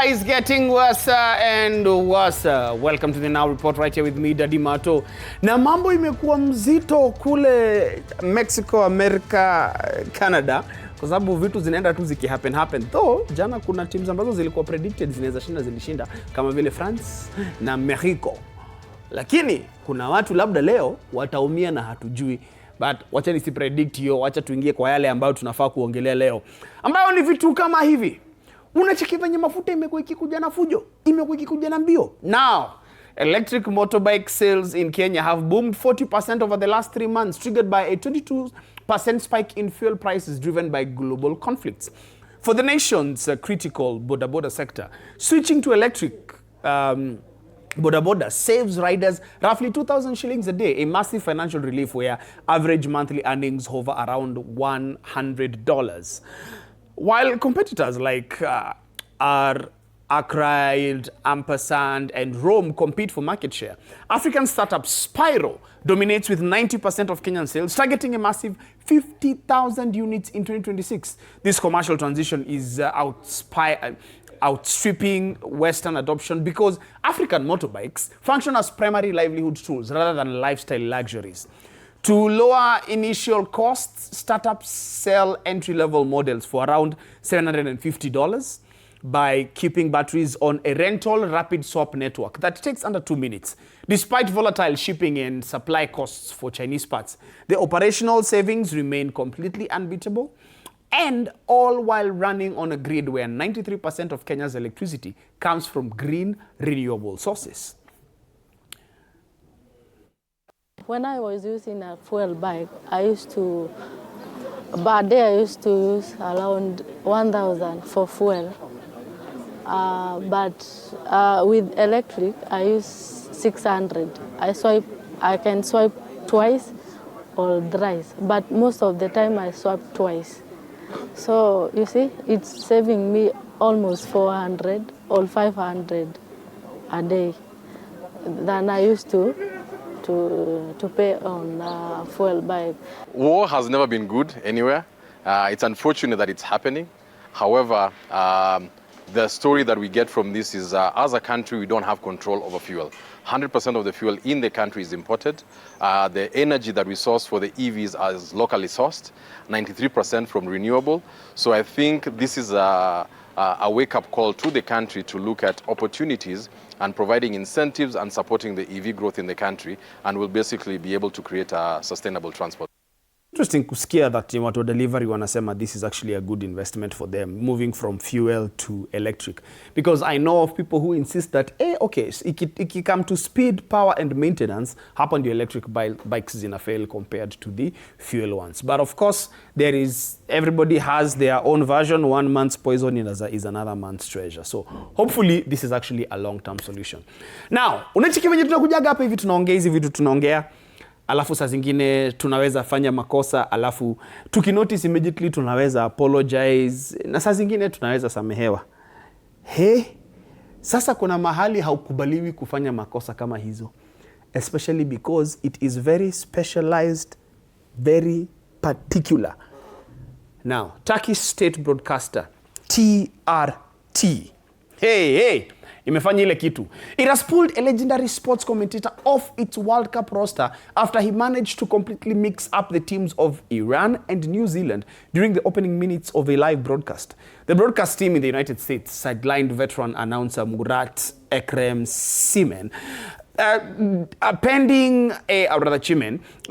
is getting worse and worse. Welcome to the Now Report right here with me, Daddy Mato. Na mambo imekuwa mzito kule Mexico, America, Canada. Kwa sababu vitu zinaenda tu happen. Though, jana kuna teams ambazo zilikuwa predicted zinaweza shinda zilishinda. Kama vile France na Mexico. Lakini, kuna watu labda leo wataumia na hatujui. But wacha nisi predict hiyo, wacha tuingie kwa yale ambayo tunafaa kuongelea leo. Ambayo ni vitu kama hivi. Unacheki venye mafuta imekuwa ikikuja na fujo, imekuwa ikikuja na mbio. Now, electric motorbike sales in Kenya have boomed 40% over the last 3 months, triggered by a 22% spike in fuel prices driven by global conflicts. For the nation's critical boda sector, switching to electric boda saves riders roughly 2,000 shillings a day, a massive financial relief where average monthly earnings hover around $100. While competitors like Arkride, Ampersand, and Rome compete for market share, African startup Spyro dominates with 90% of Kenyan sales, targeting a massive 50,000 units in 2026. This commercial transition is outstripping Western adoption because African motorbikes function as primary livelihood tools rather than lifestyle luxuries. To lower initial costs, startups sell entry-level models for around $750 by keeping batteries on a rental rapid swap network that takes under 2 minutes. Despite volatile shipping and supply costs for Chinese parts, the operational savings remain completely unbeatable, and all while running on a grid where 93% of Kenya's electricity comes from green, renewable sources. When I was using a fuel bike, I used to use around 1,000 for fuel. But with electric, I use 600. I can swipe twice or thrice, but most of the time I swipe twice. So you see, it's saving me almost 400 or 500 a day than I used to pay on fuel bike. War has never been good anywhere. It's unfortunate that it's happening. However, the story that we get from this is as a country, we don't have control over fuel. 100% of the fuel in the country is imported. The energy that we source for the EVs is locally sourced, 93% from renewable. So I think this is a wake-up call to the country to look at opportunities and providing incentives and supporting the EV growth in the country, and we'll basically be able to create a sustainable transport. Interesting kusikia that watu wa delivery wanasema this is actually a good investment for them, moving from fuel to electric. Because I know of people who insist that, okay, iki come to speed, power and maintenance, hapa ndio electric bikes zina fail compared to the fuel ones. But of course, everybody has their own version. 1 month's poison is another month's treasure. So hopefully this is actually a long-term solution. Now, unachiki venye tunakujaga hapa hivi tunaongea hizi vitu tunaongea. Alafu saa zingine tunaweza fanya makosa, alafu tukinotice immediately tunaweza apologize, na saa zingine tunaweza samehewa. Sasa kuna mahali haukubaliwi kufanya makosa kama hizo. Especially because it is very specialized, very particular. Now, Turkish state broadcaster, TRT. Imefanya ile kitu. It has pulled a legendary sports commentator off its World Cup roster after he managed to completely mix up the teams of Iran and New Zealand during the opening minutes of a live broadcast. The broadcast team in the United States sidelined veteran announcer Murat Ekrem Simen,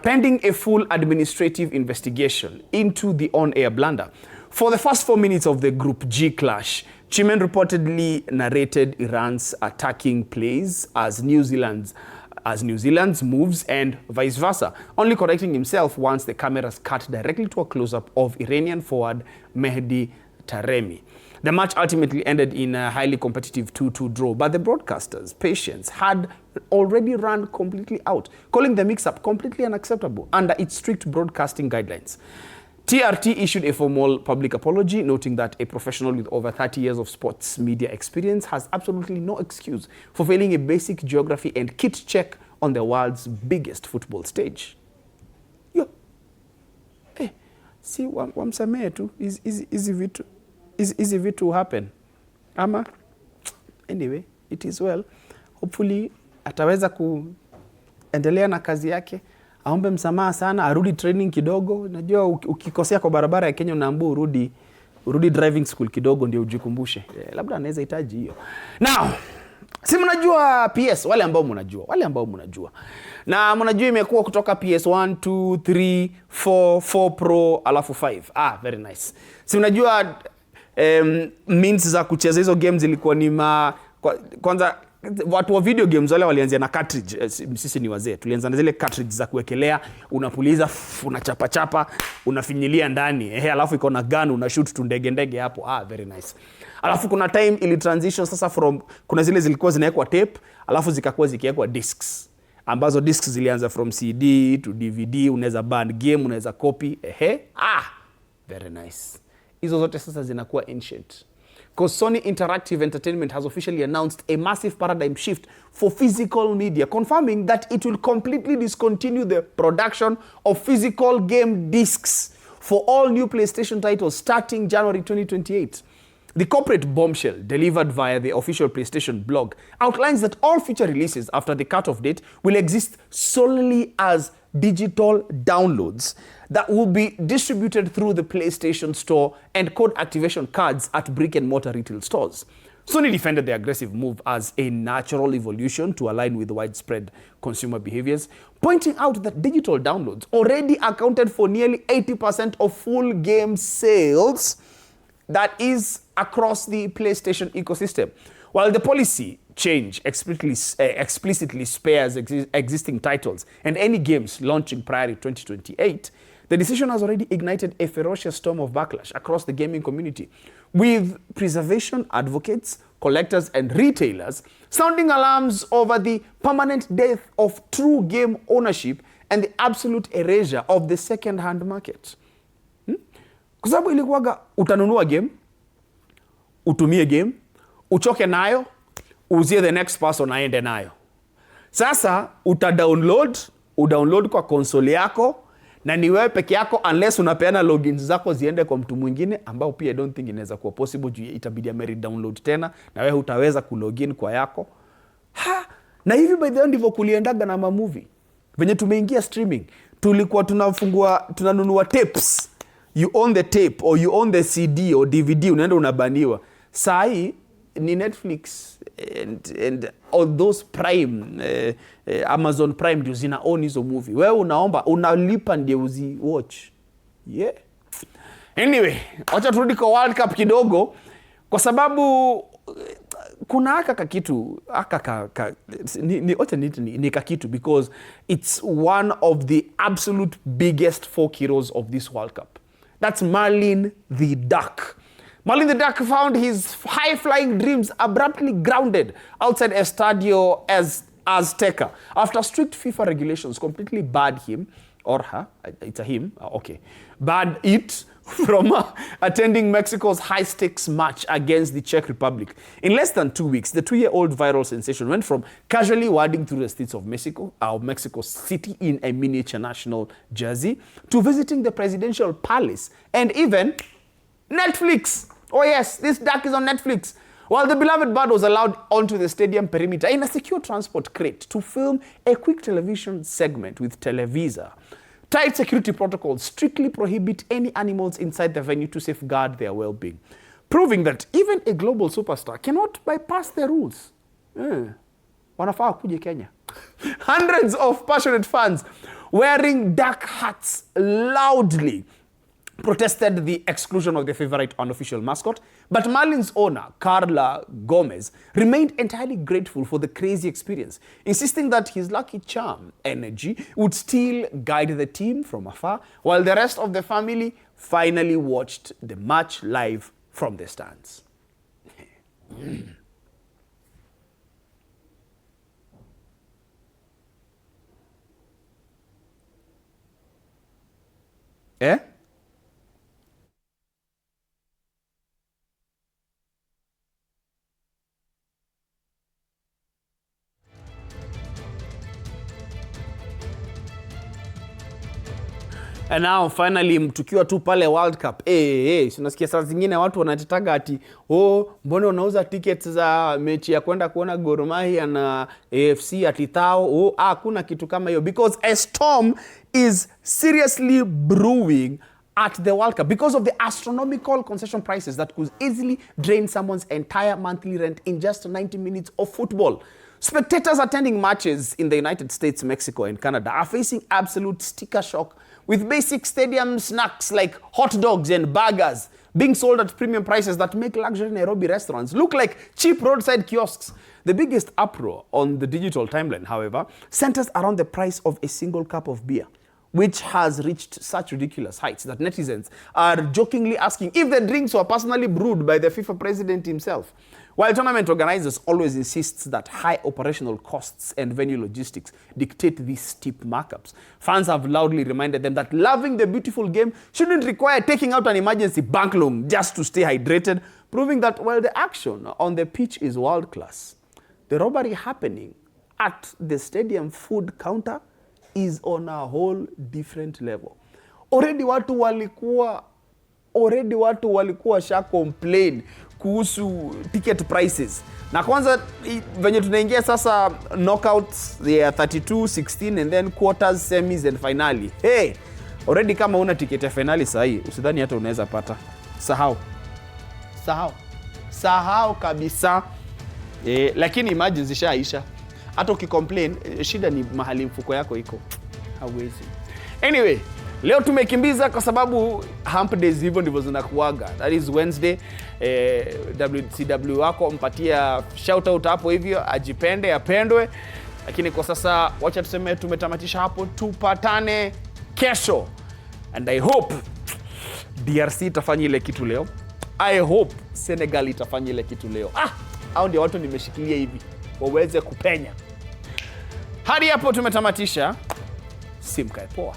pending a full administrative investigation into the on-air blunder. For the first 4 minutes of the Group G clash, Chimen reportedly narrated Iran's attacking plays as New Zealand's moves and vice versa, only correcting himself once the cameras cut directly to a close-up of Iranian forward Mehdi Taremi. The match ultimately ended in a highly competitive 2-2 draw, but the broadcasters' patience had already run completely out, calling the mix-up completely unacceptable under its strict broadcasting guidelines. TRT issued a formal public apology, noting that a professional with over 30 years of sports media experience has absolutely no excuse for failing a basic geography and kit check on the world's biggest football stage. Si wamsamehe tu, hizi vitu happen. Ama anyway, it is well. Hopefully ataweza kuendelea na kazi yake. Aombe msamaha sana, arudi training kidogo. Najua ukikosea kwa barabara ya Kenya unaambiwa urudi driving school kidogo ndio ujikumbushe. Labda anaweza hitaji hiyo. Now, si mnajua PS, wale ambao mnajua. Na mnajua imekuwa kutoka PS1, 2, 3, 4 Pro, alafu 5. Very nice. Si mnajua means za kucheza hizo games zilikuwa ni kwanza watu wa video games wale walianzia na cartridge. Sisi ni wazee. Tulianza na zile cartridge za kuwekelea, unapuliza, unachapa, unafinyilia ndani. Alafu iko na gun, unashoot tu ndege hapo. Very nice. Alafu kuna time ili transition sasa from kuna zile zilikuwa zinawekwa tape, alafu zikakuwa zikiwekwa discs. Ambazo discs zilianza from CD to DVD, unaweza burn game, unaweza copy. Very nice. Hizo zote sasa zinakuwa ancient. Because Sony Interactive Entertainment has officially announced a massive paradigm shift for physical media, confirming that it will completely discontinue the production of physical game discs for all new PlayStation titles starting January 2028. The corporate bombshell delivered via the official PlayStation blog outlines that all future releases after the cutoff date will exist solely as digital downloads that will be distributed through the PlayStation Store and code activation cards at brick-and-mortar retail stores. Sony defended the aggressive move as a natural evolution to align with widespread consumer behaviors, pointing out that digital downloads already accounted for nearly 80% of full game sales, that is, across the PlayStation ecosystem. While the policy change explicitly spares existing titles and any games launching prior to 2028, the decision has already ignited a ferocious storm of backlash across the gaming community, with preservation advocates, collectors, and retailers sounding alarms over the permanent death of true game ownership and the absolute erasure of the second-hand market. Kwa sababu ilikuwaga utanunua game, utumie game, uchoke nayo, uzie the next person aende nayo. Sasa udownload kwa console yako, na ni wewe peke yako unless unapeana logins zako ziende kwa mtu mwingine, ambao pia I don't think inaweza kuwa possible juu itabidi ameri download tena na wewe hutaweza kulogin kwa yako. Na hivi by the way ndivyo kuliendaga na movie. Venye tumeingia streaming, tulikuwa tunanunua tapes. You own the tape or you own the CD or DVD, unaenda unabaniwa. Sai ni Netflix and all those Prime, Amazon Prime ndio zina own hizo movie. Wewe unalipa ndio uzi watch. Yeah. Anyway, wacha turudi kwa World Cup kidogo, kwa sababu kuna haka kitu ni kakitu, because it's one of the absolute biggest folk heroes of this World Cup. That's Marlin the Duck. Marlin the Duck found his high-flying dreams abruptly grounded outside Estadio Azteca after strict FIFA regulations completely barred him, or her, it's a him, okay, barred it from attending Mexico's high-stakes match against the Czech Republic. In less than 2 weeks, the 2-year-old viral sensation went from casually wading through the streets of Mexico City in a miniature national jersey to visiting the presidential palace and even Netflix. Oh yes, this duck is on Netflix. While the beloved bird was allowed onto the stadium perimeter in a secure transport crate to film a quick television segment with Televisa. Tight security protocols strictly prohibit any animals inside the venue to safeguard their well-being, proving that even a global superstar cannot bypass the rules. Wanafaa kuje Kenya. Hundreds of passionate fans wearing duck hats loudly protested the exclusion of their favorite unofficial mascot, but Marlin's owner, Carla Gomez, remained entirely grateful for the crazy experience, insisting that his lucky charm energy would still guide the team from afar, while the rest of the family finally watched the match live from the stands. Eh? And now finally tukiwa tu pale World Cup. Unasikia saa zingine watu wanatetaga ati mbona unauza tickets za mechi ya kwenda kuona Gor Mahia na AFC ati thao. Hakuna kitu kama hiyo, because a storm is seriously brewing at the World Cup because of the astronomical concession prices that could easily drain someone's entire monthly rent in just 90 minutes of football. Spectators attending matches in the United States, Mexico, and Canada are facing absolute sticker shock, with basic stadium snacks like hot dogs and burgers being sold at premium prices that make luxury Nairobi restaurants look like cheap roadside kiosks. The biggest uproar on the digital timeline, however, centers around the price of a single cup of beer, which has reached such ridiculous heights that netizens are jokingly asking if the drinks were personally brewed by the FIFA president himself. While tournament organizers always insist that high operational costs and venue logistics dictate these steep markups, fans have loudly reminded them that loving the beautiful game shouldn't require taking out an emergency bank loan just to stay hydrated, proving that while the action on the pitch is world class, the robbery happening at the stadium food counter is on a whole different level. Already watu walikuwa sha complain kuhusu ticket prices. Na kwanza venye tunaingia sasa knockouts, they are 32, 16 and then quarters, semis and finali. Already kama una ticket ya finali sahi, usidhani hata unaweza pata. Sahau kabisa. Lakini imagine zishaisha. Hata ukicomplain, shida ni mahali mfuko yako iko. Hawezi. Anyway, leo tumekimbiza kwa sababu hump days hivyo ndivyo zinakuaga. That is Wednesday. WCW wako mpatia shout out hapo hivyo, ajipende, apendwe. Lakini kwa sasa wacha tuseme tumetamatisha hapo, tupatane kesho. And I hope DRC itafanya ile kitu leo. I hope Senegal itafanya ile kitu leo. Hao ndio watu nimeshikilia hivi waweze kupenya. Hadi hapo tumetamatisha. Simkae poa.